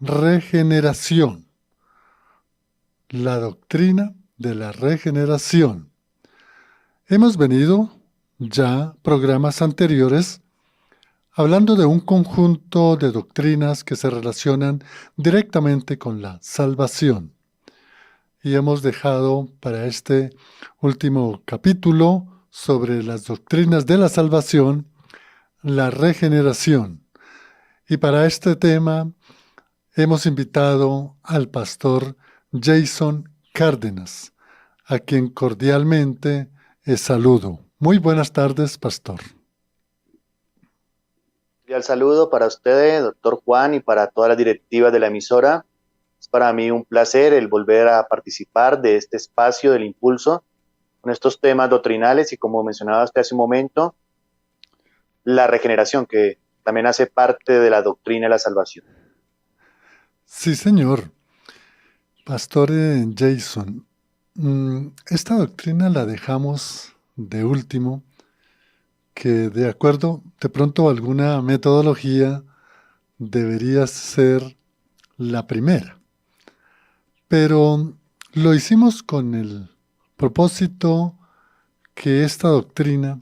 regeneración, la doctrina de la regeneración. Hemos venido ya programas anteriores hablando de un conjunto de doctrinas que se relacionan directamente con la salvación. Y hemos dejado para este último capítulo sobre las doctrinas de la salvación, la regeneración. Y para este tema hemos invitado al pastor Jason Cárdenas, a quien cordialmente saludo. Muy buenas tardes, pastor. Cordial saludo para usted, doctor Juan, y para todas las directivas de la emisora. Es para mí un placer el volver a participar de este espacio del impulso con estos temas doctrinales y, como mencionaba usted hace un momento, la regeneración, que también hace parte de la doctrina de la salvación. Sí, señor. Pastor Jason, esta doctrina la dejamos de último, que de acuerdo, de pronto alguna metodología debería ser la primera, pero lo hicimos con el propósito que esta doctrina,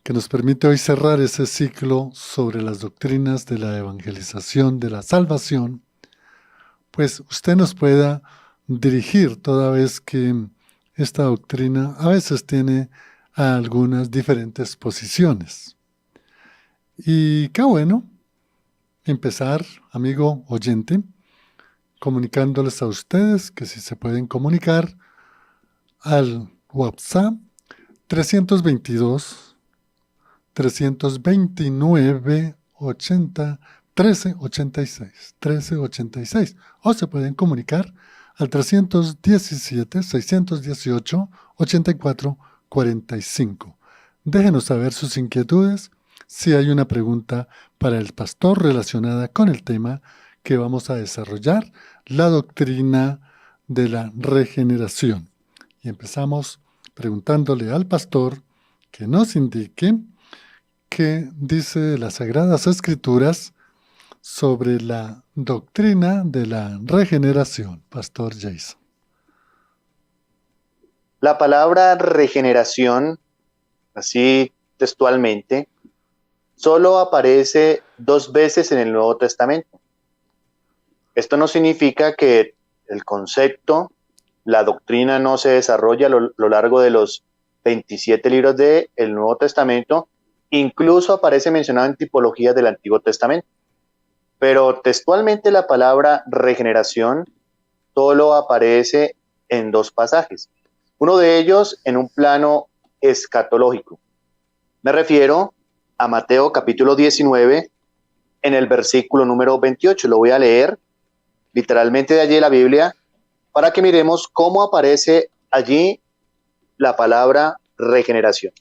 que nos permite hoy cerrar ese ciclo sobre las doctrinas de la evangelización, de la salvación, pues usted nos pueda dirigir toda vez que esta doctrina a veces tiene algunas diferentes posiciones. Y qué bueno empezar, amigo oyente, comunicándoles a ustedes que si se pueden comunicar al WhatsApp 322 329 80 1386 1386 o se pueden comunicar al 317 618 84 45. Déjenos saber sus inquietudes, si hay una pregunta para el pastor relacionada con el tema que vamos a desarrollar, la doctrina de la regeneración. Y empezamos preguntándole al pastor que nos indique qué dice las Sagradas Escrituras sobre la doctrina de la regeneración, pastor Jason. La palabra regeneración, así textualmente, solo aparece 2 veces en el Nuevo Testamento. Esto no significa que el concepto, la doctrina no se desarrolla a lo largo de los 27 libros del Nuevo Testamento, incluso aparece mencionado en tipologías del Antiguo Testamento. Pero textualmente la palabra regeneración solo aparece en 2 pasajes. Uno de ellos en un plano escatológico. Me refiero a Mateo capítulo 19, en el versículo número 28. Lo voy a leer literalmente de allí de la Biblia, para que miremos cómo aparece allí la palabra regeneración.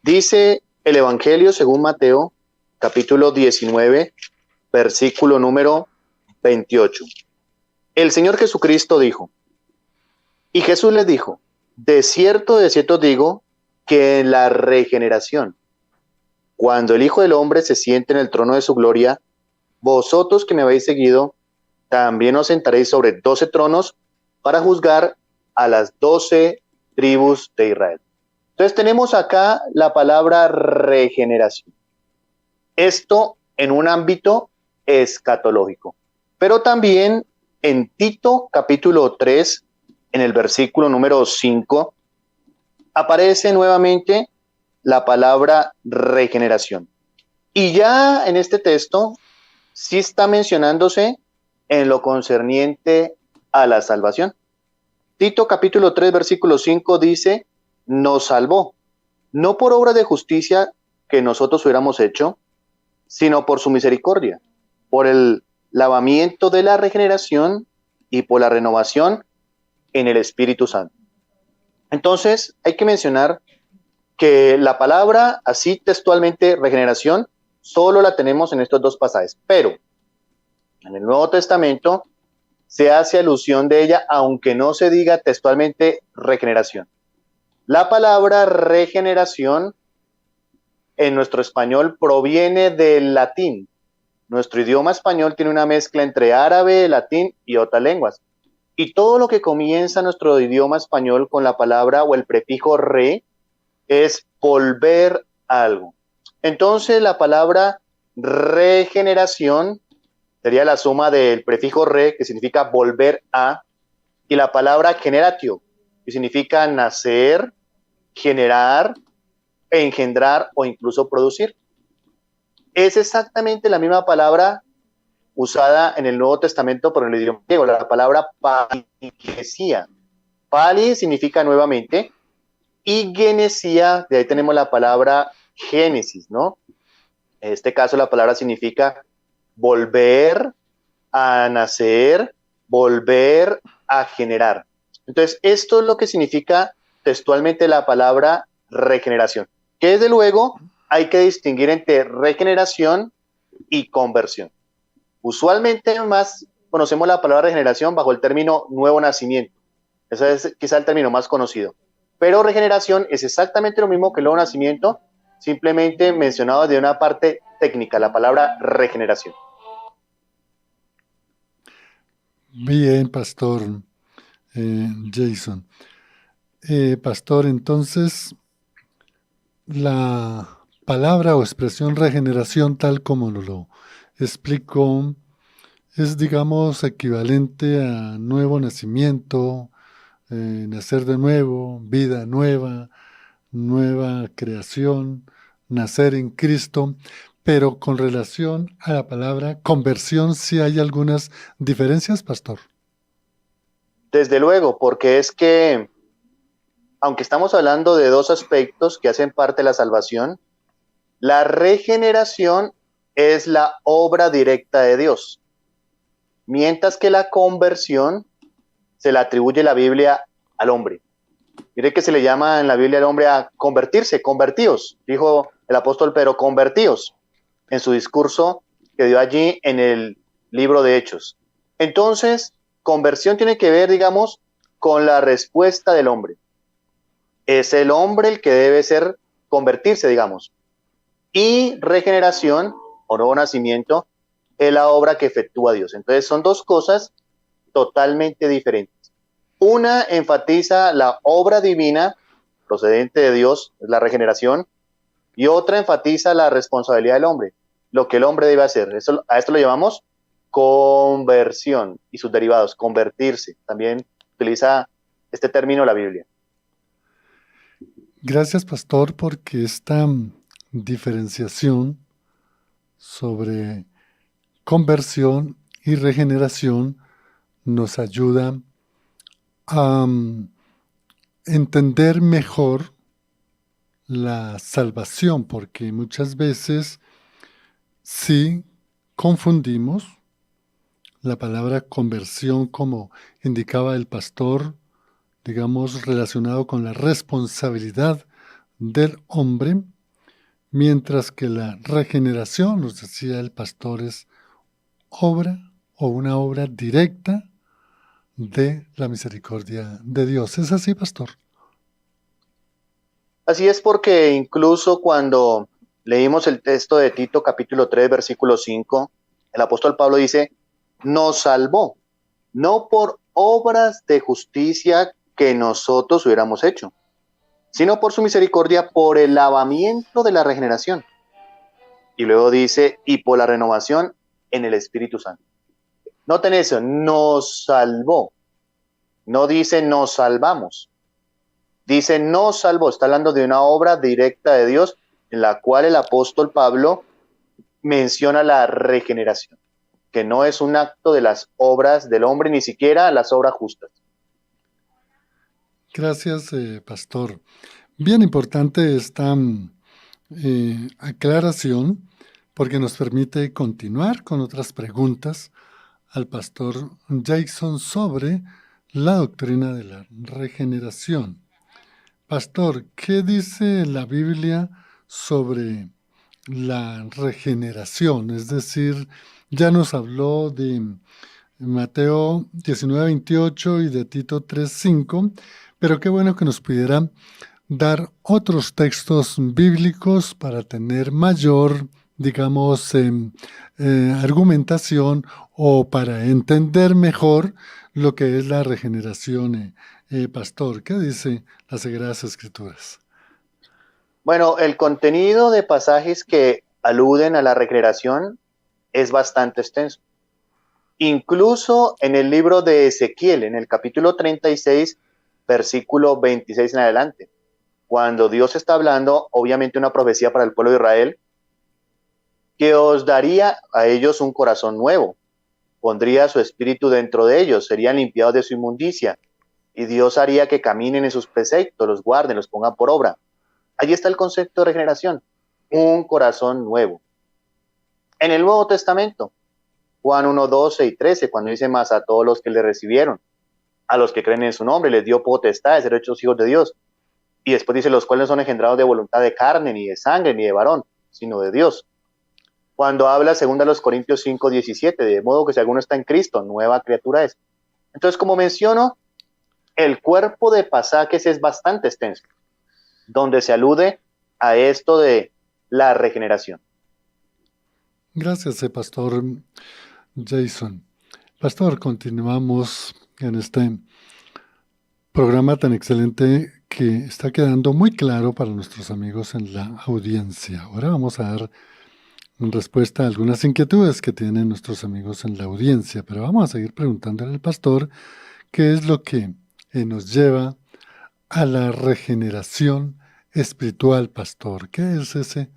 Dice el Evangelio según Mateo, capítulo 19, versículo número 28. El Señor Jesucristo dijo, y Jesús les dijo, de cierto digo, que en la regeneración, cuando el Hijo del Hombre se siente en el trono de su gloria, vosotros que me habéis seguido, también os sentaréis sobre 12 tronos para juzgar a las 12 tribus de Israel. Entonces tenemos acá la palabra regeneración. Esto en un ámbito escatológico. Pero también en Tito capítulo 3, en el versículo número 5, aparece nuevamente la palabra regeneración. Y ya en este texto sí está mencionándose en lo concerniente a la salvación. Tito capítulo 3 versículo 5 dice, nos salvó, no por obra de justicia que nosotros hubiéramos hecho, sino por su misericordia, por el lavamiento de la regeneración y por la renovación en el Espíritu Santo. Entonces hay que mencionar que la palabra así textualmente regeneración solo la tenemos en estos 2 pasajes, pero en el Nuevo Testamento se hace alusión de ella, aunque no se diga textualmente regeneración. La palabra regeneración en nuestro español proviene del latín Nuestro idioma español tiene una mezcla entre árabe, latín y otras lenguas. Y todo lo que comienza nuestro idioma español con la palabra o el prefijo re es volver a algo. Entonces la palabra regeneración sería la suma del prefijo re, que significa volver a, y la palabra generatio, que significa nacer, generar, engendrar o incluso producir. Es exactamente la misma palabra usada en el Nuevo Testamento por el idioma griego, la palabra paligesia. Pali significa nuevamente, y genesia, de ahí tenemos la palabra génesis, ¿no? En este caso la palabra significa volver a nacer, volver a generar. Entonces, esto es lo que significa textualmente la palabra regeneración, que desde luego hay que distinguir entre regeneración y conversión. Usualmente más conocemos la palabra regeneración bajo el término nuevo nacimiento. Ese es quizá el término más conocido. Pero regeneración es exactamente lo mismo que el nuevo nacimiento, simplemente mencionado de una parte técnica, la palabra regeneración. Bien, pastor Jason. Pastor, entonces, la palabra o expresión regeneración, tal como lo explicó, es, digamos, equivalente a nuevo nacimiento, nacer de nuevo, vida nueva, nueva creación, nacer en Cristo, pero con relación a la palabra conversión, sí hay algunas diferencias, pastor. Desde luego, porque es que, aunque estamos hablando de dos aspectos que hacen parte de la salvación, la regeneración es la obra directa de Dios, mientras que la conversión se le atribuye la Biblia al hombre. Mire que se le llama en la Biblia al hombre a convertirse, convertíos, dijo el apóstol Pedro, convertíos, en su discurso que dio allí en el libro de Hechos. Entonces, conversión tiene que ver, digamos, con la respuesta del hombre. Es el hombre el que debe ser convertirse, digamos. Y regeneración o nuevo nacimiento es la obra que efectúa Dios. Entonces son dos cosas totalmente diferentes. Una enfatiza la obra divina procedente de Dios, es la regeneración, y otra enfatiza la responsabilidad del hombre, lo que el hombre debe hacer. A esto lo llamamos conversión y sus derivados, convertirse. También utiliza este término la Biblia. Gracias, pastor, porque esta diferenciación sobre conversión y regeneración nos ayuda a entender mejor la salvación, porque muchas veces sí confundimos la palabra conversión, como indicaba el pastor, digamos, relacionado con la responsabilidad del hombre, mientras que la regeneración, nos decía el pastor, es obra o una obra directa de la misericordia de Dios. ¿Es así, pastor? Así es, porque incluso cuando leímos el texto de Tito capítulo 3 versículo 5, el apóstol Pablo dice, nos salvó, no por obras de justicia que nosotros hubiéramos hecho, sino por su misericordia, por el lavamiento de la regeneración. Y luego dice, y por la renovación en el Espíritu Santo. Noten eso, nos salvó. No dice nos salvamos. Dice nos salvó. Está hablando de una obra directa de Dios en la cual el apóstol Pablo menciona la regeneración, que no es un acto de las obras del hombre, ni siquiera las obras justas. Gracias, pastor. Bien importante esta aclaración, porque nos permite continuar con otras preguntas al pastor Jason sobre la doctrina de la regeneración. Pastor, ¿qué dice la Biblia sobre la regeneración? Es decir, ya nos habló de Mateo 19:28 y de Tito 3:5, pero qué bueno que nos pudiera dar otros textos bíblicos para tener mayor digamos, argumentación o para entender mejor lo que es la regeneración, pastor. ¿Qué dice las Sagradas Escrituras? Bueno, el contenido de pasajes que aluden a la regeneración es bastante extenso. Incluso en el libro de Ezequiel, en el capítulo 36, versículo 26 en adelante, cuando Dios está hablando, obviamente una profecía para el pueblo de Israel, que os daría a ellos un corazón nuevo, pondría su espíritu dentro de ellos, serían limpiados de su inmundicia, y Dios haría que caminen en sus preceptos, los guarden, los pongan por obra. Allí está el concepto de regeneración, un corazón nuevo. En el Nuevo Testamento, Juan 1, 12 y 13, cuando dice más a todos los que le recibieron, a los que creen en su nombre, les dio potestad de ser hechos hijos de Dios. Y después dice, los cuales no son engendrados de voluntad de carne, ni de sangre, ni de varón, sino de Dios. Cuando habla, según a los Corintios 5, 17, de modo que si alguno está en Cristo, nueva criatura es. Entonces, como menciono, el cuerpo de pasajes es bastante extenso, donde se alude a esto de la regeneración. Gracias, pastor Jason. Pastor, continuamos en este programa tan excelente que está quedando muy claro para nuestros amigos en la audiencia. Ahora vamos a dar respuesta a algunas inquietudes que tienen nuestros amigos en la audiencia, pero vamos a seguir preguntándole al pastor qué es lo que nos lleva a la regeneración espiritual, pastor. ¿Qué es ese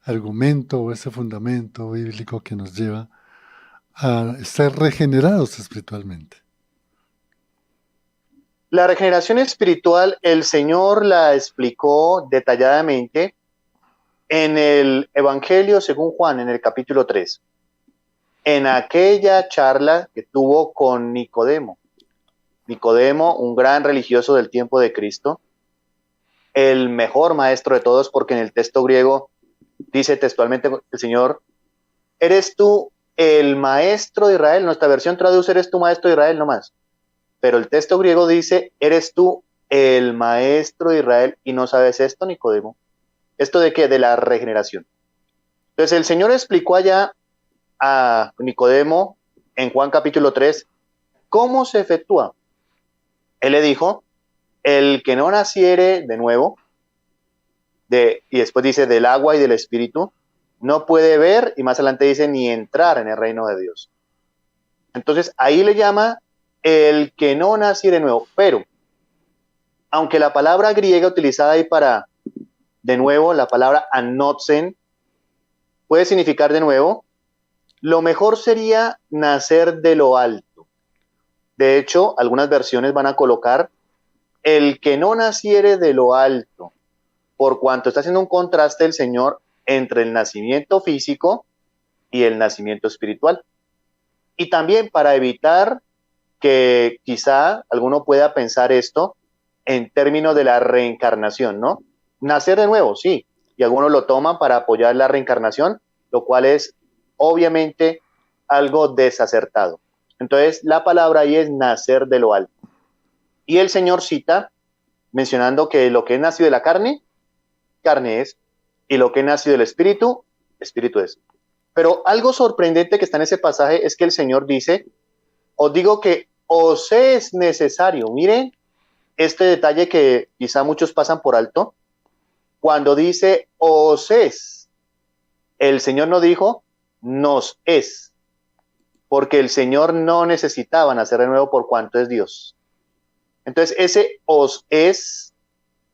argumento o ese fundamento bíblico que nos lleva a ser regenerados espiritualmente? La regeneración espiritual, el Señor la explicó detalladamente en el Evangelio según Juan, en el capítulo 3, en aquella charla que tuvo con Nicodemo. Nicodemo, un gran religioso del tiempo de Cristo, el mejor maestro de todos, porque en el texto griego dice textualmente el Señor, ¿eres tú el maestro de Israel? Nuestra versión traduce, eres tú maestro de Israel, no más. Pero el texto griego dice, ¿eres tú el maestro de Israel y no sabes esto, Nicodemo? ¿Esto de qué? De la regeneración. Entonces el Señor explicó allá a Nicodemo en Juan capítulo 3 cómo se efectúa. Él le dijo, el que no naciere de nuevo, y después dice del agua y del espíritu, no puede ver, y más adelante dice, ni entrar en el reino de Dios. Entonces ahí le llama el que no naciere de nuevo, pero aunque la palabra griega utilizada ahí para de nuevo, la palabra anotzen, puede significar de nuevo, lo mejor sería nacer de lo alto. De hecho, algunas versiones van a colocar el que no naciere de lo alto, por cuanto está haciendo un contraste el Señor entre el nacimiento físico y el nacimiento espiritual. Y también para evitar que quizá alguno pueda pensar esto en términos de la reencarnación, ¿no? Nacer de nuevo, sí, y algunos lo toman para apoyar la reencarnación, lo cual es obviamente algo desacertado. Entonces, la palabra ahí es nacer de lo alto. Y el Señor cita mencionando que lo que es nacido de la carne, carne es, y lo que es nacido del espíritu, espíritu es. Pero algo sorprendente que está en ese pasaje es que el Señor dice, os digo que os es necesario, miren este detalle que quizá muchos pasan por alto, cuando dice os es, el Señor no dijo nos es, porque el Señor no necesitaba nacer de nuevo por cuanto es Dios. Entonces ese os es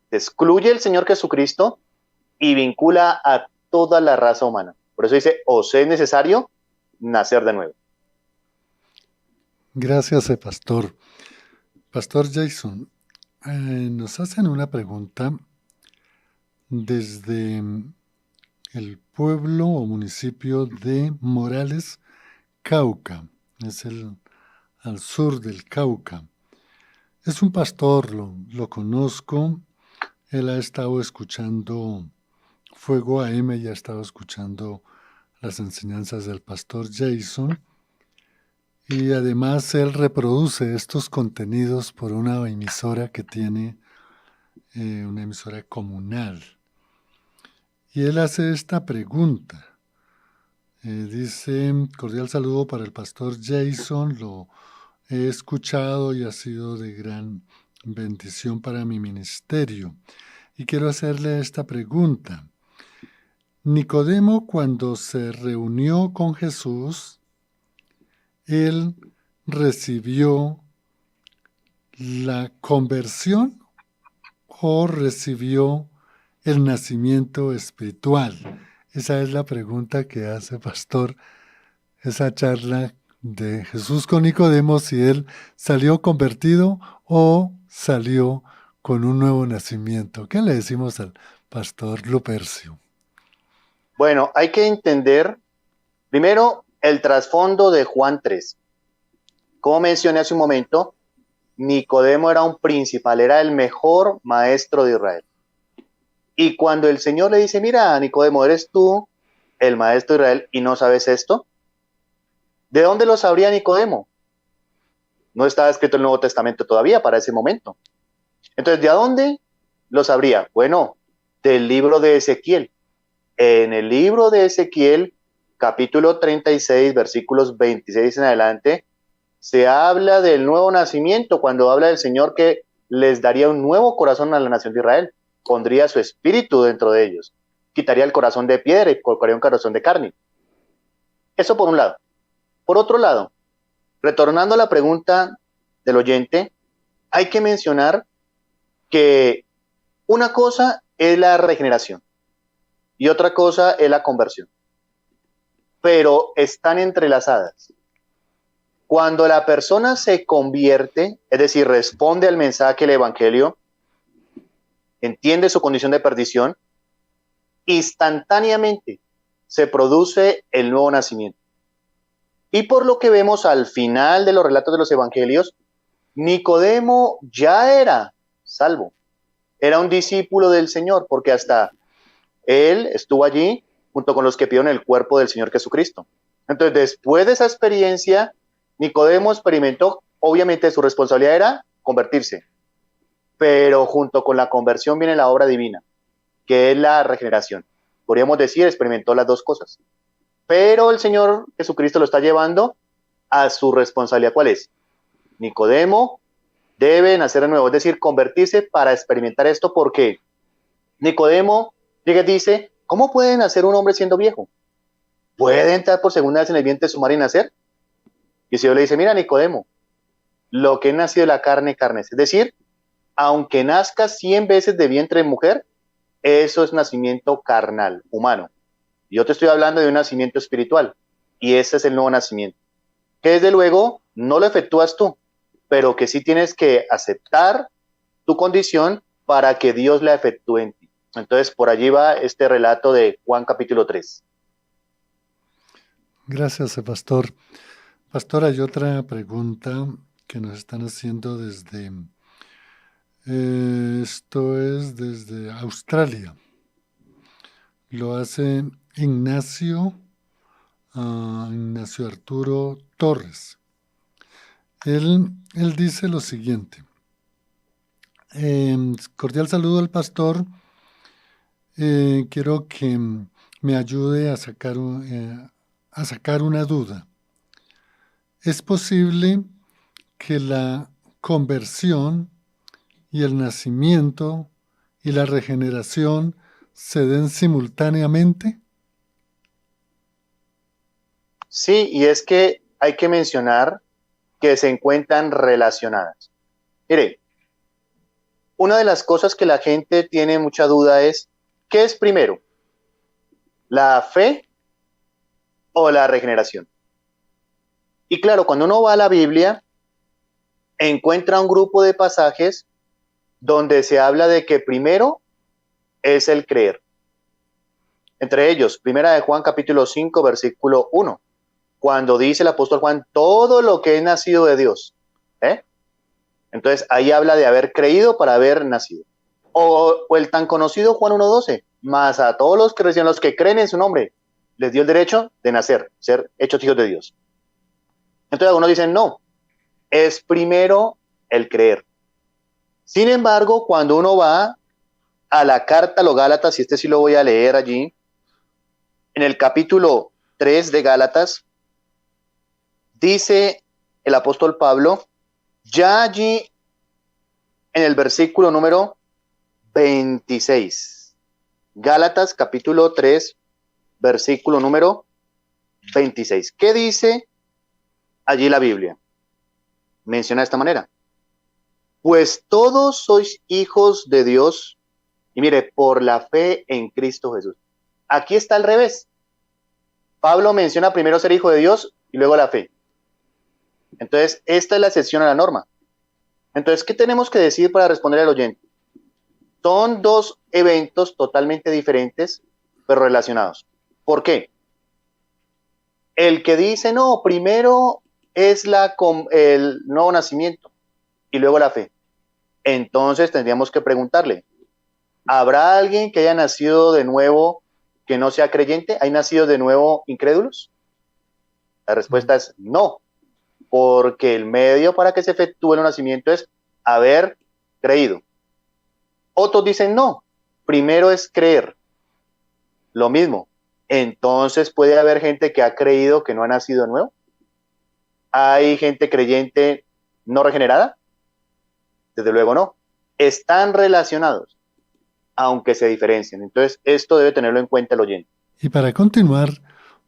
excluye el Señor Jesucristo y vincula a toda la raza humana. Por eso dice, os es necesario nacer de nuevo. Gracias, pastor. Pastor Jason, nos hacen una pregunta desde el pueblo o municipio de Morales, Cauca. Es al sur del Cauca. Es un pastor, lo conozco. Él ha estado escuchando Fuego AM y ha estado escuchando las enseñanzas del pastor Jason. Y además él reproduce estos contenidos por una emisora que tiene, una emisora comunal. Y él hace esta pregunta. Dice, cordial saludo para el pastor Jason, lo he escuchado y ha sido de gran bendición para mi ministerio. Y quiero hacerle esta pregunta. Nicodemo, cuando se reunió con Jesús, él recibió la conversión o recibió el nacimiento espiritual. Esa es la pregunta que hace Pastor, esa charla de Jesús con Nicodemo, si él salió convertido o salió con un nuevo nacimiento. ¿Qué le decimos al Pastor Lupercio? Bueno, hay que entender primero el trasfondo de Juan 3. Como mencioné hace un momento, Nicodemo era un principal, era el mejor maestro de Israel. Y cuando el Señor le dice, mira, Nicodemo, eres tú el maestro de Israel y no sabes esto, ¿de dónde lo sabría Nicodemo? No estaba escrito el Nuevo Testamento todavía para ese momento. Entonces, ¿de dónde lo sabría? Bueno, del libro de Ezequiel. En el libro de Ezequiel, capítulo 36, versículos 26 en adelante, se habla del nuevo nacimiento, cuando habla del Señor que les daría un nuevo corazón a la nación de Israel, pondría su espíritu dentro de ellos, quitaría el corazón de piedra y colocaría un corazón de carne. Eso por un lado. Por otro lado, retornando a la pregunta del oyente, hay que mencionar que una cosa es la regeneración y otra cosa es la conversión, pero están entrelazadas. Cuando la persona se convierte, es decir, responde al mensaje del Evangelio, entiende su condición de perdición, instantáneamente se produce el nuevo nacimiento. Y por lo que vemos al final de los relatos de los Evangelios, Nicodemo ya era salvo, era un discípulo del Señor, porque hasta él estuvo allí junto con los que pidieron el cuerpo del Señor Jesucristo. Entonces, después de esa experiencia, Nicodemo experimentó, obviamente su responsabilidad era convertirse, pero junto con la conversión viene la obra divina, que es la regeneración. Podríamos decir, experimentó las dos cosas. Pero el Señor Jesucristo lo está llevando a su responsabilidad. ¿Cuál es? Nicodemo debe nacer de nuevo, es decir, convertirse para experimentar esto, porque Nicodemo llega y dice, ¿cómo puede nacer un hombre siendo viejo? ¿Puede entrar por segunda vez en el vientre de su madre y nacer? Y el Señor le dice, mira, Nicodemo, lo que es nacido de la carne, carne es. Es decir, aunque nazca 100 veces de vientre de mujer, eso es nacimiento carnal, humano. Yo te estoy hablando de un nacimiento espiritual, y ese es el nuevo nacimiento, que desde luego no lo efectúas tú, pero que sí tienes que aceptar tu condición para que Dios la efectúe en ti. Entonces, por allí va este relato de Juan capítulo 3. Gracias, Pastor. Pastor, hay otra pregunta que nos están haciendo desde, esto es desde Australia. Lo hace Ignacio, Ignacio Arturo Torres. Él dice lo siguiente. Cordial saludo al pastor. Quiero que me ayude a sacar una duda. ¿Es posible que la conversión y el nacimiento y la regeneración se den simultáneamente? Sí, y es que hay que mencionar que se encuentran relacionadas. Mire, una de las cosas que la gente tiene mucha duda es, ¿qué es primero? ¿La fe o la regeneración? Y claro, cuando uno va a la Biblia, encuentra un grupo de pasajes donde se habla de que primero es el creer. Entre ellos, primera de Juan capítulo 5, versículo 1, cuando dice el apóstol Juan, todo lo que es nacido de Dios. Entonces, ahí habla de haber creído para haber nacido. O el tan conocido Juan 1:12, más a todos los que reciben, los que creen en su nombre, les dio el derecho de nacer, ser hechos hijos de Dios. Entonces, algunos dicen, no, es primero el creer. Sin embargo, cuando uno va a la carta a los Gálatas, y este sí lo voy a leer allí, en el capítulo 3 de Gálatas, dice el apóstol Pablo, ya allí en el versículo número 26. Gálatas capítulo 3, versículo número 26. ¿Qué dice allí la Biblia? Menciona de esta manera. Pues todos sois hijos de Dios, y mire, por la fe en Cristo Jesús. Aquí está al revés. Pablo menciona primero ser hijo de Dios y luego la fe. Entonces, esta es la excepción a la norma. Entonces, ¿qué tenemos que decir para responder al oyente? Son dos eventos totalmente diferentes, pero relacionados. ¿Por qué? El que dice, no, primero es el nuevo nacimiento y luego la fe. Entonces tendríamos que preguntarle, ¿habrá alguien que haya nacido de nuevo que no sea creyente? ¿Hay nacido de nuevo incrédulos? La respuesta es no, porque el medio para que se efectúe el nacimiento es haber creído. Otros dicen no, primero es creer. Lo mismo. Entonces puede haber gente que ha creído que no ha nacido de nuevo. ¿Hay gente creyente no regenerada? Desde luego no. Están relacionados, aunque se diferencien. Entonces esto debe tenerlo en cuenta el oyente. Y para continuar,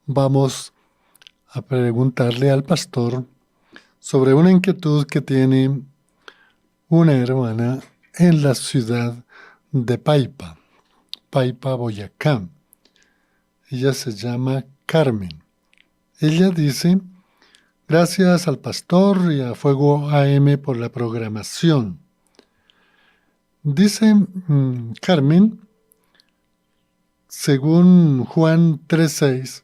vamos a preguntarle al pastor sobre una inquietud que tiene una hermana en la ciudad de Paipa, Boyacá. Ella se llama Carmen. Ella dice, gracias al pastor y a Fuego AM por la programación. Dice Carmen, según Juan 3:6,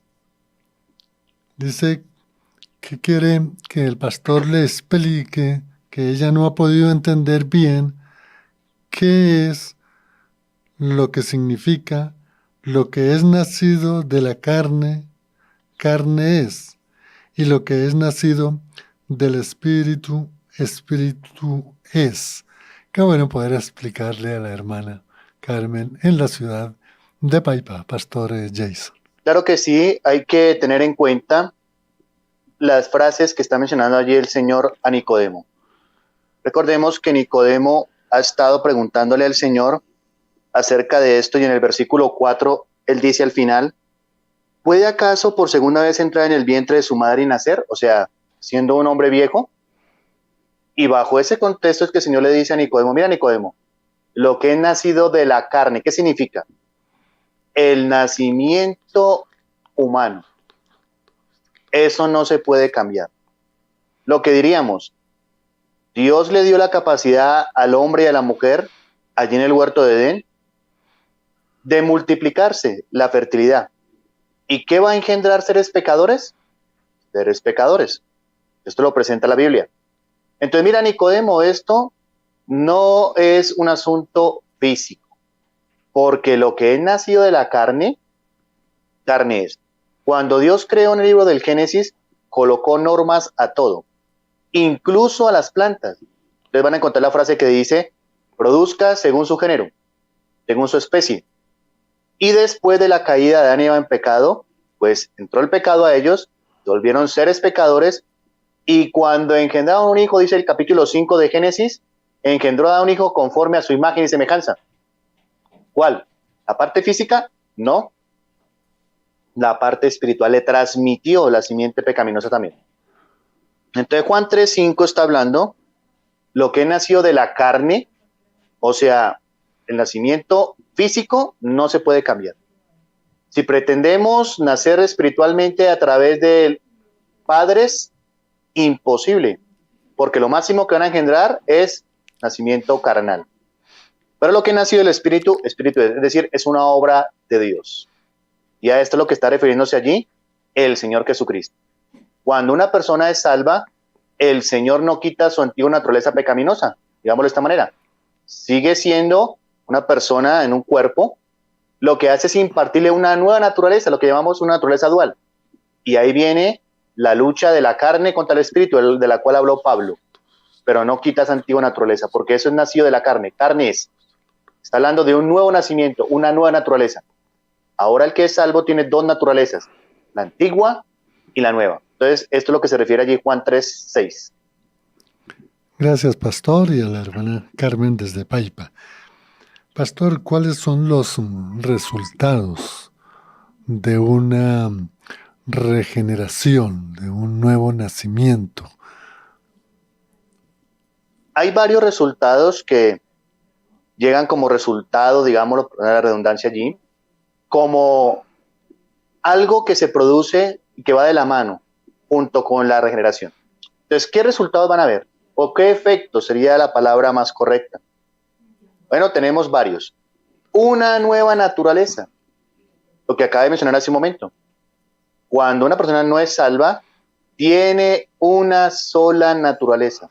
dice que quiere que el pastor le explique, que ella no ha podido entender bien qué es lo que significa lo que es nacido de la carne, carne es, y lo que es nacido del espíritu, espíritu es. Qué bueno poder explicarle a la hermana Carmen en la ciudad de Paipa, Pastor Jason. Claro que sí, hay que tener en cuenta las frases que está mencionando allí el Señor a Nicodemo. Recordemos que Nicodemo ha estado preguntándole al Señor acerca de esto y en el versículo 4 él dice al final, ¿puede acaso por segunda vez entrar en el vientre de su madre y nacer? O sea, siendo un hombre viejo. Y bajo ese contexto es que el Señor le dice a Nicodemo, mira Nicodemo, lo que es nacido de la carne, ¿qué significa? El nacimiento humano. Eso no se puede cambiar. Lo que diríamos, Dios le dio la capacidad al hombre y a la mujer, allí en el huerto de Edén, de multiplicarse, la fertilidad. ¿Y qué va a engendrar seres pecadores? Seres pecadores. Esto lo presenta la Biblia. Entonces, mira, Nicodemo, esto no es un asunto físico, porque lo que es nacido de la carne, carne es. Cuando Dios creó en el libro del Génesis, colocó normas a todo, incluso a las plantas. Ustedes van a encontrar la frase que dice, produzca según su género, según su especie. Y después de la caída de Adán y Eva en pecado, pues entró el pecado a ellos, se volvieron seres pecadores, y cuando engendraron un hijo, dice el capítulo 5 de Génesis, engendró a un hijo conforme a su imagen y semejanza. ¿Cuál? ¿La parte física? No. La parte espiritual le transmitió la simiente pecaminosa también. Entonces Juan 3:5 está hablando lo que nació de la carne, o sea, el nacimiento físico no se puede cambiar. Si pretendemos nacer espiritualmente a través de padres, imposible, porque lo máximo que van a engendrar es nacimiento carnal. Pero lo que nació del espíritu, espíritu es decir, es una obra de Dios. Y a esto es lo que está refiriéndose allí el Señor Jesucristo. Cuando una persona es salva, el Señor no quita su antigua naturaleza pecaminosa, digámoslo de esta manera. Sigue siendo una persona en un cuerpo, lo que hace es impartirle una nueva naturaleza, lo que llamamos una naturaleza dual. Y ahí viene la lucha de la carne contra el espíritu, de la cual habló Pablo. Pero no quita esa antigua naturaleza, porque eso es nacido de la carne. Carne es. Está hablando de un nuevo nacimiento, una nueva naturaleza. Ahora el que es salvo tiene dos naturalezas. la antigua y la nueva. Entonces, esto es lo que se refiere allí Juan 3:6. Gracias, pastor, y a la hermana Carmen desde Paipa. Pastor, ¿cuáles son los resultados de una regeneración, de un nuevo nacimiento? Hay varios resultados que llegan como resultado, digámoslo, por la redundancia allí, como algo que se produce y que va de la mano junto con la regeneración. Entonces, ¿qué resultados van a haber? ¿O qué efecto sería la palabra más correcta? Bueno, tenemos varios. Una nueva naturaleza, lo que acabé de mencionar hace un momento. Cuando una persona no es salva, tiene una sola naturaleza,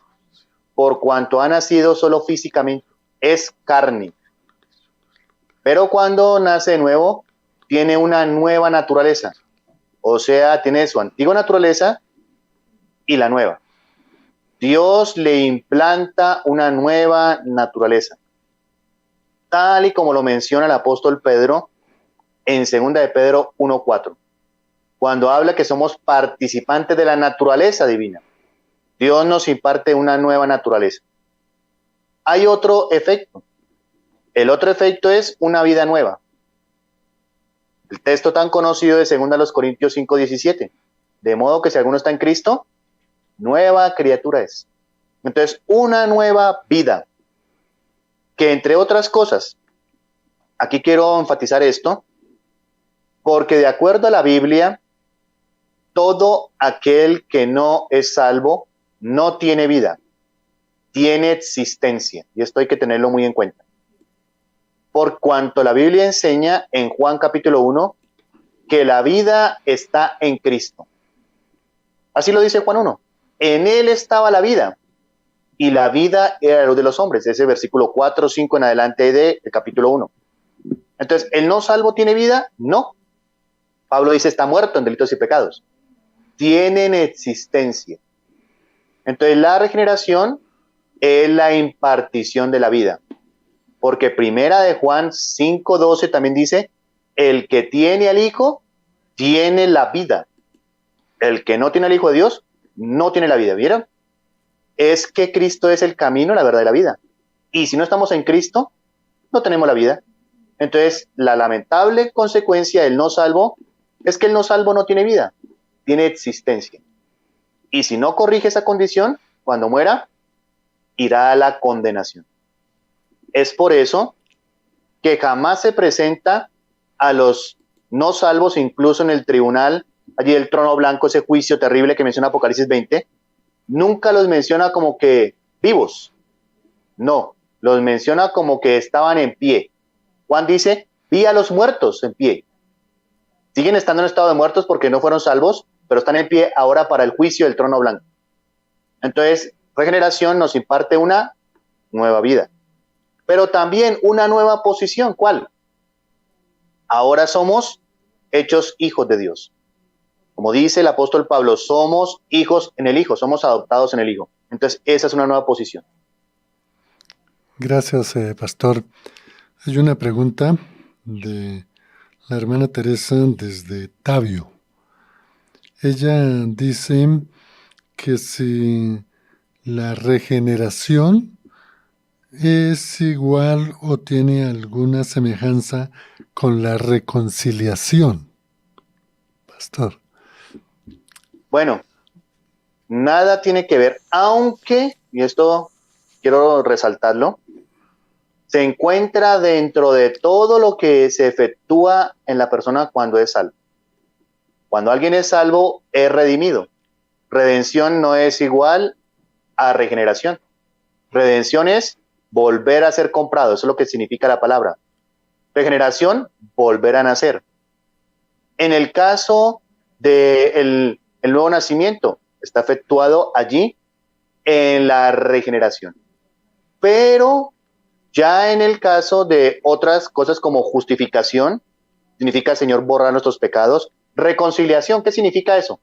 por cuanto ha nacido solo físicamente, es carne. Pero cuando nace de nuevo, tiene una nueva naturaleza, o sea, tiene su antigua naturaleza y la nueva. Dios le implanta una nueva naturaleza, tal y como lo menciona el apóstol Pedro en 2 de Pedro 1:4, cuando habla que somos participantes de la naturaleza divina. Dios nos imparte una nueva naturaleza. Hay otro efecto. El otro efecto es una vida nueva. El texto tan conocido de 2 Corintios 5:17. De modo que si alguno está en Cristo, nueva criatura es. Entonces, una nueva vida. Que entre otras cosas, aquí quiero enfatizar esto, porque de acuerdo a la Biblia, todo aquel que no es salvo no tiene vida, tiene existencia. Y esto hay que tenerlo muy en cuenta. Por cuanto la Biblia enseña en Juan capítulo 1 que la vida está en Cristo. Así lo dice Juan 1. En él estaba la vida y la vida era la luz de los hombres. Ese versículo 4, 5 en adelante del capítulo 1. Entonces, ¿el no salvo tiene vida? No. Pablo dice está muerto en delitos y pecados. Tienen existencia. Entonces, la regeneración es la impartición de la vida. Porque primera de Juan 5:12 también dice, el que tiene al Hijo tiene la vida. El que no tiene al Hijo de Dios no tiene la vida. ¿Vieron? Es que Cristo es el camino, la verdad y la vida. Y si no estamos en Cristo, no tenemos la vida. Entonces, la lamentable consecuencia del no salvo es que el no salvo no tiene vida, tiene existencia. Y si no corrige esa condición, cuando muera, irá a la condenación. Es por eso que jamás se presenta a los no salvos, incluso en el tribunal, allí el trono blanco, ese juicio terrible que menciona Apocalipsis 20, nunca los menciona como que vivos. No, los menciona como que estaban en pie. Juan dice, vi a los muertos en pie. Siguen estando en estado de muertos porque no fueron salvos, pero están en pie ahora para el juicio del trono blanco. Entonces, regeneración nos imparte una nueva vida, pero también una nueva posición. ¿Cuál? Ahora somos hechos hijos de Dios. Como dice el apóstol Pablo, somos hijos en el Hijo, somos adoptados en el Hijo. Entonces, esa es una nueva posición. Gracias, pastor. Hay una pregunta de la hermana Teresa desde Tabio. Ella dice que si la regeneración es igual o tiene alguna semejanza con la reconciliación. Pastor. Bueno, nada tiene que ver, aunque, y esto quiero resaltarlo, se encuentra dentro de todo lo que se efectúa en la persona cuando es salvo. Cuando alguien es salvo, es redimido. Redención no es igual a regeneración. Redención es volver a ser comprado, eso es lo que significa la palabra. Regeneración, volver a nacer. En el caso del nuevo nacimiento, está efectuado allí en la regeneración. Pero ya en el caso de otras cosas como justificación, significa el Señor borrar nuestros pecados. Reconciliación, ¿qué significa eso?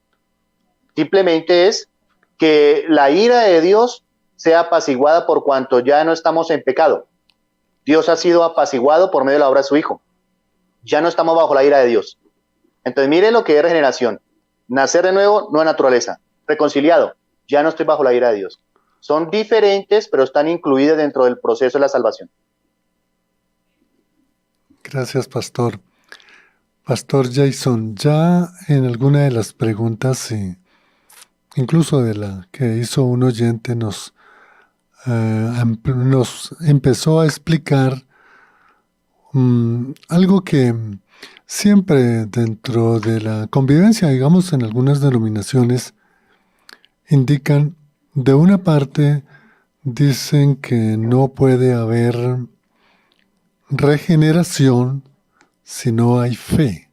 Simplemente es que la ira de Dios sea apaciguada por cuanto ya no estamos en pecado. Dios ha sido apaciguado por medio de la obra de su Hijo. Ya no estamos bajo la ira de Dios. Entonces, mire lo que es regeneración. Nacer de nuevo, nueva naturaleza. Reconciliado, ya no estoy bajo la ira de Dios. Son diferentes, pero están incluidas dentro del proceso de la salvación. Gracias, pastor. Pastor Jason, ya en alguna de las preguntas, incluso de la que hizo un oyente, nos empezó a explicar algo que siempre dentro de la convivencia, digamos, en algunas denominaciones, indican, de una parte, dicen que no puede haber regeneración si no hay fe.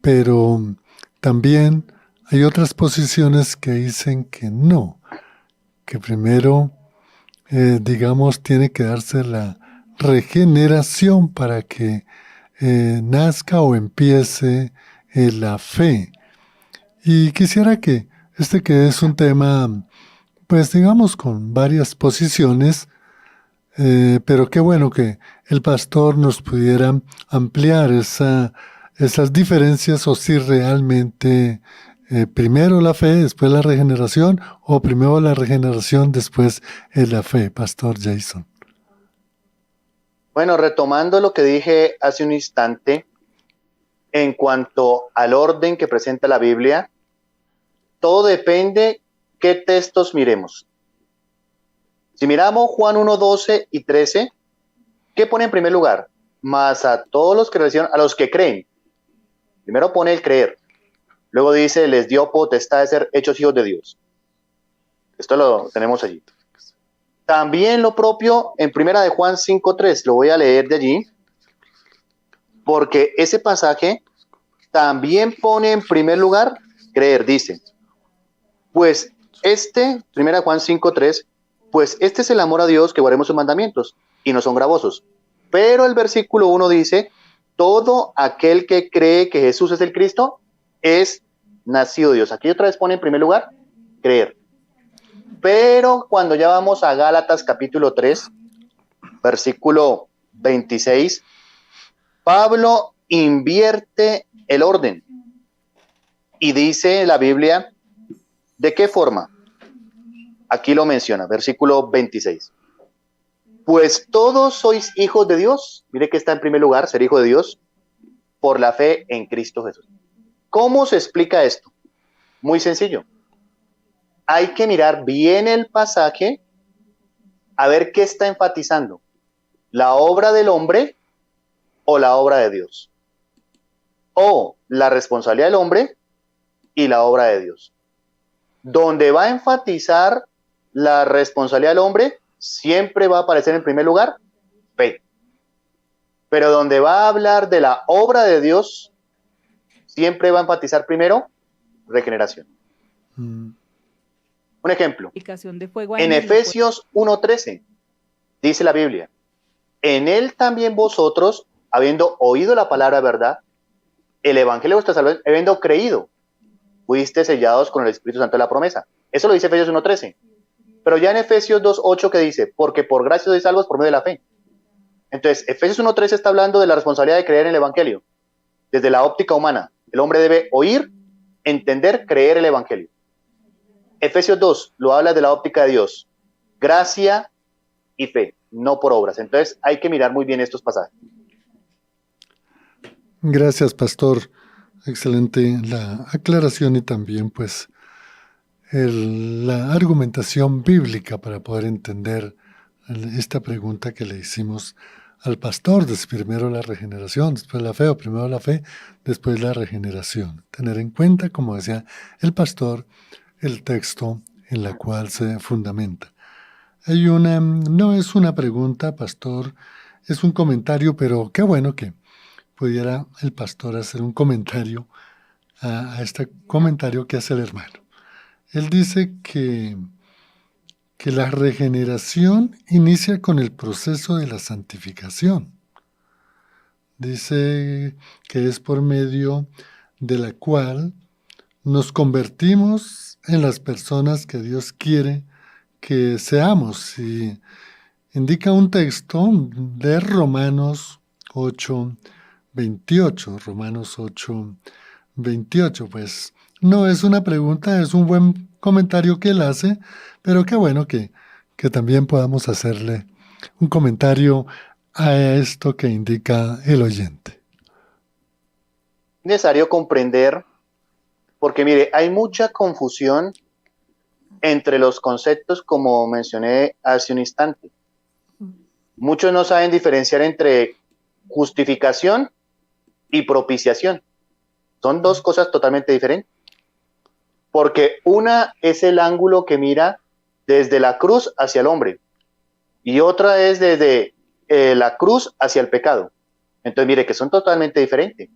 Pero también hay otras posiciones que dicen que no, que primero, digamos, tiene que darse la regeneración para que nazca o empiece la fe. Y quisiera que que es un tema, pues digamos, con varias posiciones, pero qué bueno que el pastor nos pudiera ampliar esas diferencias, o si realmente primero la fe, después la regeneración, o primero la regeneración, después la fe, Pastor Jason. Bueno, retomando lo que dije hace un instante, en cuanto al orden que presenta la Biblia, todo depende qué textos miremos. Si miramos Juan 1, 12 y 13, ¿qué pone en primer lugar? Mas a todos los que recibieron, a los que creen. Primero pone el creer. Luego dice, les dio potestad de ser hechos hijos de Dios. Esto lo tenemos allí. También lo propio en primera de Juan 5:3, lo voy a leer de allí, porque ese pasaje también pone en primer lugar creer, dice. Pues primera de Juan 5:3, pues este es el amor a Dios, que guardemos sus mandamientos, y no son gravosos. Pero el versículo 1 dice, todo aquel que cree que Jesús es el Cristo es nacido de Dios. Aquí otra vez pone en primer lugar creer. Pero cuando ya vamos a Gálatas capítulo 3, versículo 26, Pablo invierte el orden y dice la Biblia, ¿de qué forma? Aquí lo menciona, versículo 26. Pues todos sois hijos de Dios. Mire que está en primer lugar, ser hijo de Dios, por la fe en Cristo Jesús. ¿Cómo se explica esto? Muy sencillo. Hay que mirar bien el pasaje a ver qué está enfatizando. ¿La obra del hombre o la obra de Dios? O la responsabilidad del hombre y la obra de Dios. Donde va a enfatizar la responsabilidad del hombre, siempre va a aparecer en primer lugar fe. Pero donde va a hablar de la obra de Dios, siempre va a enfatizar primero regeneración. Un ejemplo, en Efesios 1:13 dice la Biblia, en él también vosotros, habiendo oído la palabra de verdad, el evangelio de vuestra salvación, habiendo creído, fuiste sellados con el Espíritu Santo de la promesa. Eso lo dice Efesios 1:13. Pero ya en Efesios 2:8 que dice, porque por gracia sois salvos por medio de la fe. Entonces, Efesios 1:13 está hablando de la responsabilidad de creer en el evangelio. Desde la óptica humana, el hombre debe oír, entender, creer el evangelio. Efesios 2 lo habla de la óptica de Dios, gracia y fe, no por obras. Entonces hay que mirar muy bien estos pasajes. Gracias, pastor. Excelente la aclaración y también pues la argumentación bíblica para poder entender esta pregunta que le hicimos al pastor, de primero la regeneración, después la fe, o primero la fe, después la regeneración. Tener en cuenta, como decía el pastor, el texto en la cual se fundamenta. No es una pregunta, pastor, es un comentario, pero qué bueno que pudiera el pastor hacer un comentario a este comentario que hace el hermano. Él dice que la regeneración inicia con el proceso de la santificación. Dice que es por medio de la cual nos convertimos en las personas que Dios quiere que seamos. Y indica un texto de Romanos 8, 28, Romanos 8, 28. Pues no es una pregunta, es un buen comentario que él hace, pero qué bueno que también podamos hacerle un comentario a esto que indica el oyente. Necesario comprender, porque mire, hay mucha confusión entre los conceptos, como mencioné hace un instante. Muchos no saben diferenciar entre justificación y propiciación. Son dos cosas totalmente diferentes. Porque una es el ángulo que mira desde la cruz hacia el hombre y otra es desde la cruz hacia el pecado. Entonces, mire que son totalmente diferentes.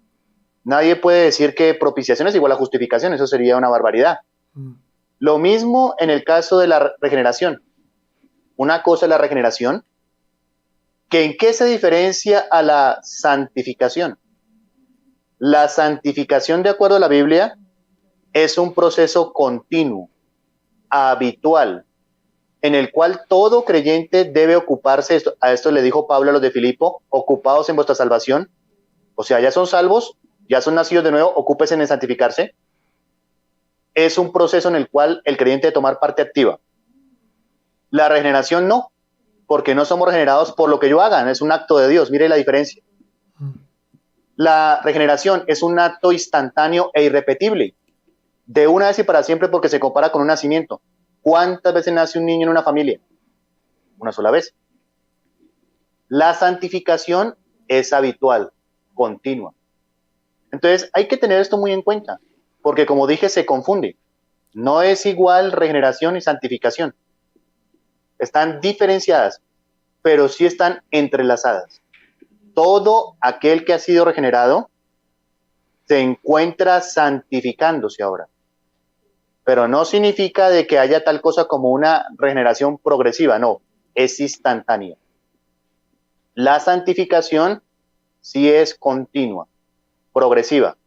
Nadie puede decir que propiciación es igual a justificación, eso sería una barbaridad. Lo mismo en el caso de la regeneración. Una cosa es la regeneración, que en qué se diferencia a la santificación. La santificación, de acuerdo a la Biblia, es un proceso continuo, habitual, en el cual todo creyente debe ocuparse, a esto le dijo Pablo a los de Filipo, ocupados en vuestra salvación, o sea, ya son salvos, ya son nacidos de nuevo, ocúpense en santificarse. Es un proceso en el cual el creyente debe tomar parte activa. La regeneración no, porque no somos regenerados por lo que yo haga, es un acto de Dios, mire la diferencia. La regeneración es un acto instantáneo e irrepetible, de una vez y para siempre, porque se compara con un nacimiento. ¿Cuántas veces nace un niño en una familia? Una sola vez. La santificación es habitual, continua. Entonces hay que tener esto muy en cuenta, porque como dije, se confunde. No es igual regeneración y santificación. Están diferenciadas, pero sí están entrelazadas. Todo aquel que ha sido regenerado se encuentra santificándose ahora. Pero no significa de que haya tal cosa como una regeneración progresiva, no, es instantánea. La santificación sí es continua, progresiva,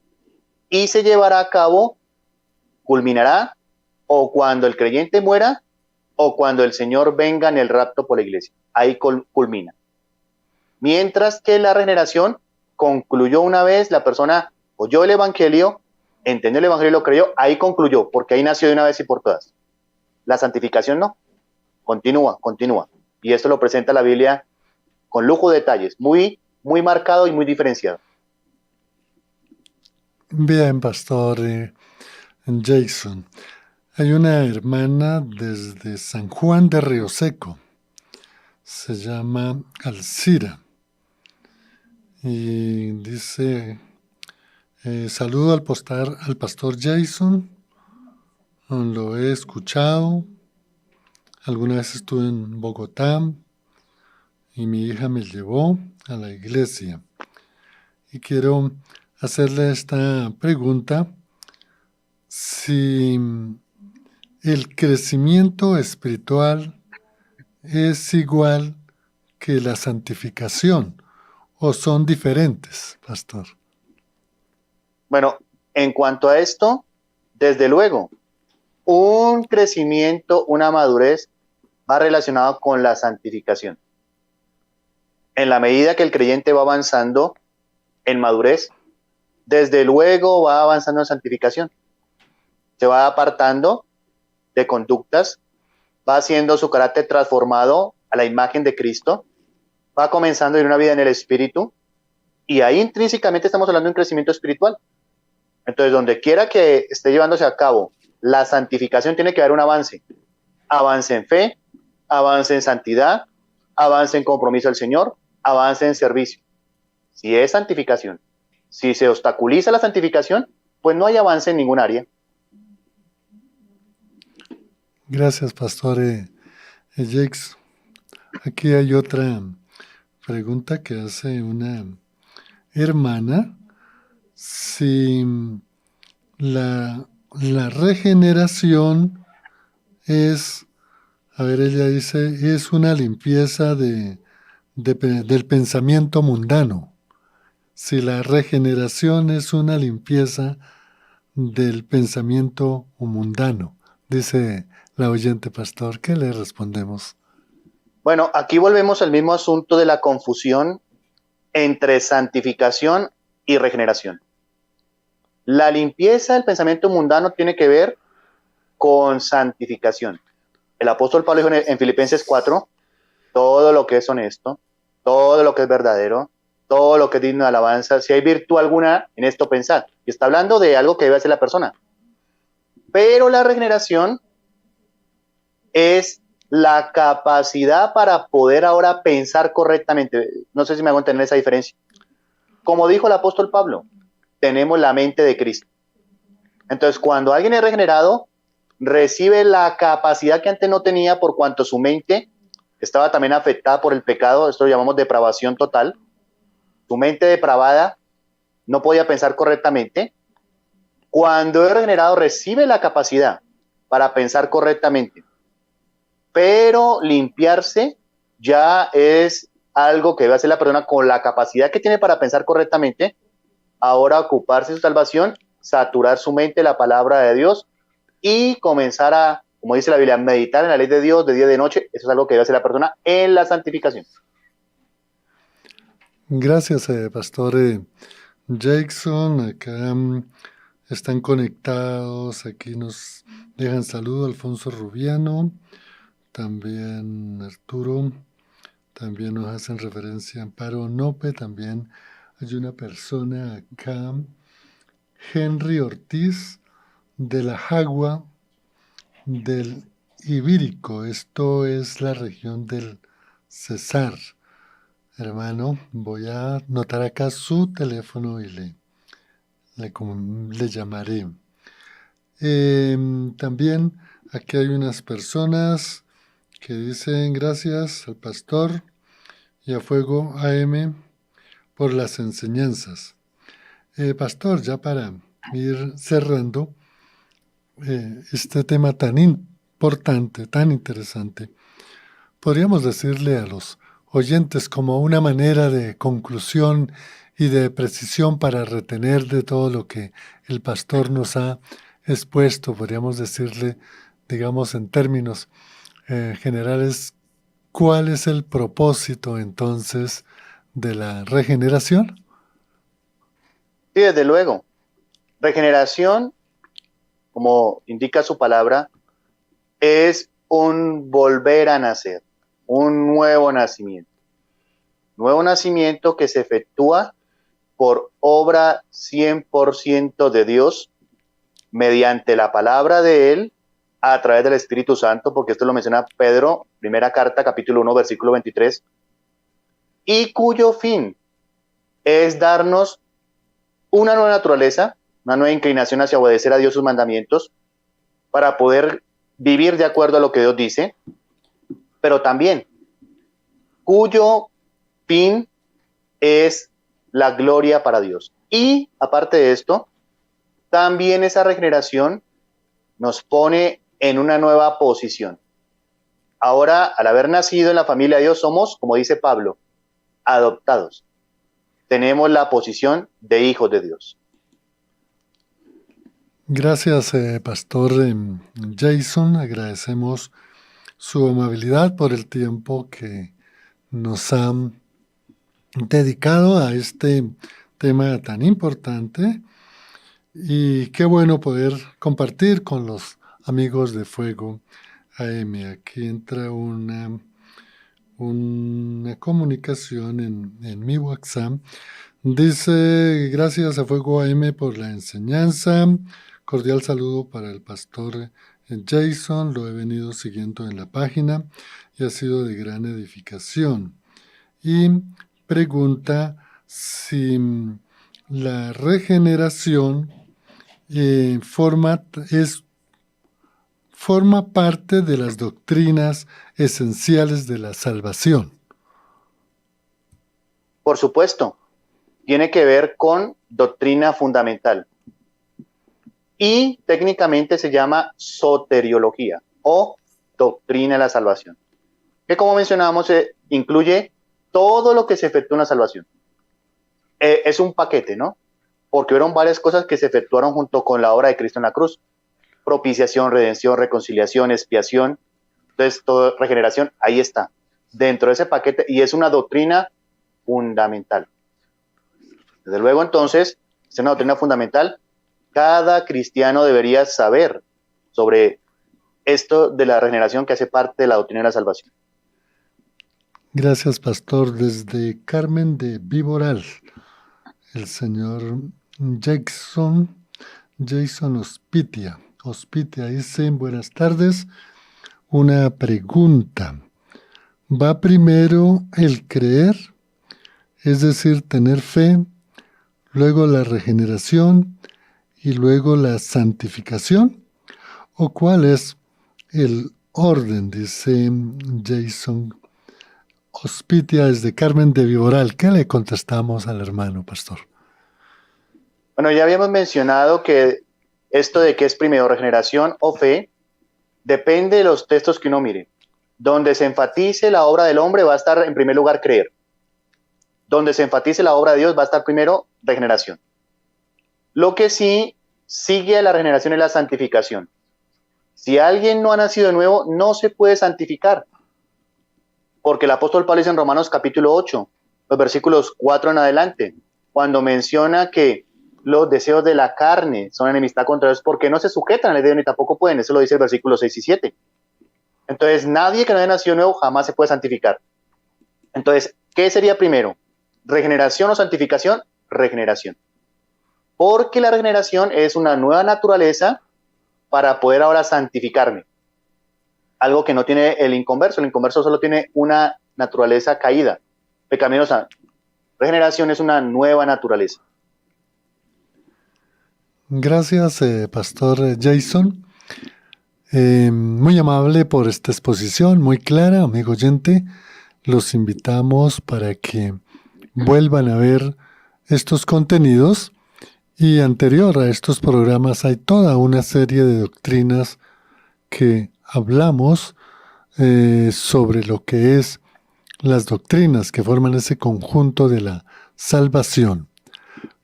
y se llevará a cabo, culminará, o cuando el creyente muera, o cuando el Señor venga en el rapto por la iglesia. Ahí culmina. Mientras que la regeneración concluyó una vez, la persona oyó el evangelio, entendió el evangelio y lo creyó, ahí concluyó, porque ahí nació de una vez y por todas. La santificación no, continúa, continúa. Y esto lo presenta la Biblia con lujo de detalles, muy, muy marcado y muy diferenciado. Bien, pastor Jason. Hay una hermana desde San Juan de Río Seco. Se llama Alcira. Y dice, saludo al pastor Jason. Lo he escuchado. Alguna vez estuve en Bogotá y mi hija me llevó a la iglesia. Y quiero hacerle esta pregunta. Si el crecimiento espiritual es igual que la santificación o son diferentes, pastor. Bueno, en cuanto a esto, desde luego, un crecimiento, una madurez va relacionado con la santificación. En la medida que el creyente va avanzando en madurez, desde luego va avanzando en santificación. Se va apartando de conductas, va haciendo su carácter transformado a la imagen de Cristo, va comenzando a ir una vida en el Espíritu, y ahí intrínsecamente estamos hablando de un crecimiento espiritual. Entonces, donde quiera que esté llevándose a cabo la santificación, tiene que haber un avance. Avance en fe, avance en santidad, avance en compromiso al Señor, avance en servicio. Si es santificación. Si se obstaculiza la santificación, pues no hay avance en ningún área. Gracias, pastor Jakes. Aquí hay otra pregunta que hace una hermana. Si la regeneración es, a ver, ella dice, es una limpieza del pensamiento mundano. Si la regeneración es una limpieza del pensamiento mundano, dice la oyente pastor, ¿qué le respondemos? Bueno, aquí volvemos al mismo asunto de la confusión entre santificación y regeneración. La limpieza del pensamiento mundano tiene que ver con santificación. El apóstol Pablo dijo en Filipenses 4, todo lo que es honesto, todo lo que es verdadero, todo lo que es digno de alabanza, si hay virtud alguna en esto pensad. Y está hablando de algo que debe hacer la persona. Pero la regeneración es la capacidad para poder ahora pensar correctamente. No sé si me hago entender esa diferencia. Como dijo el apóstol Pablo, tenemos la mente de Cristo. Entonces, cuando alguien es regenerado, recibe la capacidad que antes no tenía por cuanto su mente estaba también afectada por el pecado, esto lo llamamos depravación total. Su mente depravada no podía pensar correctamente. Cuando es regenerado, recibe la capacidad para pensar correctamente. Pero limpiarse ya es algo que debe hacer la persona con la capacidad que tiene para pensar correctamente. Ahora ocuparse de su salvación, saturar su mente la palabra de Dios y comenzar a, como dice la Biblia, meditar en la ley de Dios de día y de noche. Eso es algo que debe hacer la persona en la santificación. Gracias, Pastor Jackson. Acá están conectados. Aquí nos dejan saludo Alfonso Rubiano, también Arturo. También nos hacen referencia a Amparo Nope. También hay una persona acá, Henry Ortiz, de la Jagua del Ibírico. Esto es la región del Cesar. Hermano, voy a anotar acá su teléfono y le llamaré. También aquí hay unas personas que dicen gracias al pastor y a Fuego AM por las enseñanzas. Pastor, ya para ir cerrando este tema tan importante, tan interesante, podríamos decirle a los oyentes como una manera de conclusión y de precisión para retener de todo lo que el pastor nos ha expuesto, podríamos decirle, digamos en términos generales, ¿cuál es el propósito entonces de la regeneración? Sí, desde luego. Regeneración, como indica su palabra, es un volver a nacer, un nuevo nacimiento. Nuevo nacimiento que se efectúa por obra 100% de Dios, mediante la palabra de Él, a través del Espíritu Santo, porque esto lo menciona Pedro, primera carta, capítulo 1, versículo 23, y cuyo fin es darnos una nueva naturaleza, una nueva inclinación hacia obedecer a Dios sus mandamientos, para poder vivir de acuerdo a lo que Dios dice, pero también cuyo fin es la gloria para Dios. Y aparte de esto, también esa regeneración nos pone en una nueva posición. Ahora, al haber nacido en la familia de Dios, somos, como dice Pablo, adoptados. Tenemos la posición de hijos de Dios. Gracias, Pastor Jason. Agradecemos su amabilidad por el tiempo que nos han dedicado a este tema tan importante. Y qué bueno poder compartir con los amigos de Fuego AM. Aquí entra una comunicación en mi WhatsApp. Dice, gracias a Fuego AM por la enseñanza. Cordial saludo para el pastor Jason. Lo he venido siguiendo en la página y ha sido de gran edificación. Y pregunta si la regeneración forma parte de las doctrinas esenciales de la salvación. Por supuesto, tiene que ver con doctrina fundamental. Y técnicamente se llama soteriología o doctrina de la salvación. Que como mencionábamos, incluye todo lo que se efectúa en la salvación. Es un paquete, ¿no? Porque fueron varias cosas que se efectuaron junto con la obra de Cristo en la cruz. Propiciación, redención, reconciliación, expiación. Entonces, toda regeneración, ahí está, dentro de ese paquete, y es una doctrina fundamental. Desde luego, entonces, es una doctrina fundamental. Cada cristiano debería saber sobre esto de la regeneración que hace parte de la doctrina de la salvación. Gracias, pastor. Desde Carmen de Viboral, el señor Jason Ospitia. Ospitia dice, buenas tardes. Una pregunta. ¿Va primero el creer, es decir, tener fe, luego la regeneración y luego la santificación? ¿O cuál es el orden? Dice Jason Ospitia desde Carmen de Viboral. ¿Qué le contestamos al hermano, pastor? Bueno, ya habíamos mencionado que esto de qué es primero regeneración o fe depende de los textos que uno mire. Donde se enfatice la obra del hombre va a estar en primer lugar creer. Donde se enfatice la obra de Dios va a estar primero regeneración. Lo que sí sigue a la regeneración es la santificación. Si alguien no ha nacido de nuevo, no se puede santificar. Porque el apóstol Pablo dice en Romanos capítulo 8, los versículos 4 en adelante, cuando menciona que los deseos de la carne son enemistad contra Dios porque no se sujetan a la ley de Dios ni tampoco pueden. Eso lo dice el versículo 6 y 7. Entonces, nadie que no haya nacido nuevo jamás se puede santificar. Entonces, ¿qué sería primero? ¿Regeneración o santificación? Regeneración. Porque la regeneración es una nueva naturaleza para poder ahora santificarme. Algo que no tiene el inconverso. El inconverso solo tiene una naturaleza caída, pecaminosa. Regeneración es una nueva naturaleza. Gracias, pastor Jason. Muy amable por esta exposición, muy clara, amigo oyente. Los invitamos para que vuelvan a ver estos contenidos. Y anterior a estos programas hay toda una serie de doctrinas que hablamos sobre lo que es las doctrinas que forman ese conjunto de la salvación.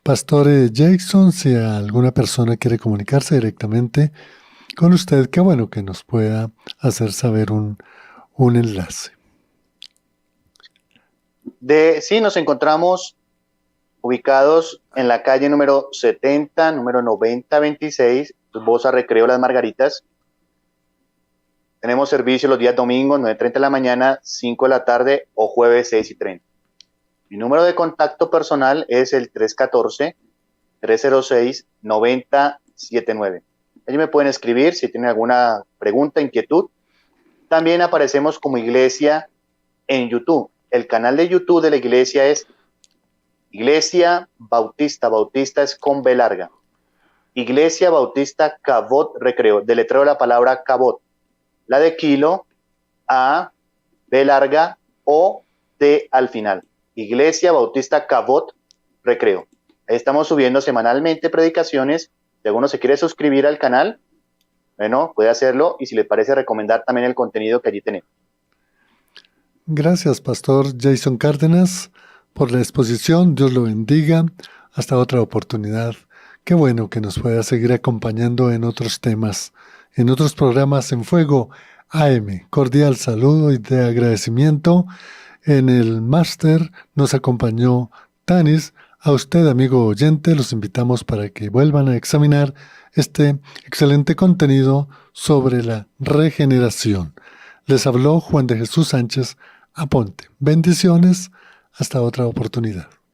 Pastor Jason, si alguna persona quiere comunicarse directamente con usted, qué bueno que nos pueda hacer saber un enlace. Sí, nos encontramos ubicados en la calle número 70, número 9026, Bosa Recreo Las Margaritas. Tenemos servicio los días domingos, 9:30 de la mañana, 5 de la tarde o jueves 6:30. Mi número de contacto personal es el 314-306-9079. Allí me pueden escribir si tienen alguna pregunta, inquietud. También aparecemos como iglesia en YouTube. El canal de YouTube de la iglesia es Iglesia Bautista. Bautista es con B larga. Iglesia Bautista Cabot Recreo. Deletreo la palabra Cabot. La de kilo, A, B larga, O, T al final. Iglesia Bautista Cabot Recreo. Ahí estamos subiendo semanalmente predicaciones. Si alguno se quiere suscribir al canal, bueno, puede hacerlo. Y si le parece, recomendar también el contenido que allí tenemos. Gracias, pastor Jason Cárdenas, por la exposición. Dios lo bendiga. Hasta otra oportunidad. Qué bueno que nos pueda seguir acompañando en otros temas, en otros programas en Fuego AM. Cordial saludo y de agradecimiento. En el máster nos acompañó Tanis. A usted, amigo oyente, los invitamos para que vuelvan a examinar este excelente contenido sobre la regeneración. Les habló Juan de Jesús Sánchez Aponte. Bendiciones. Hasta otra oportunidad.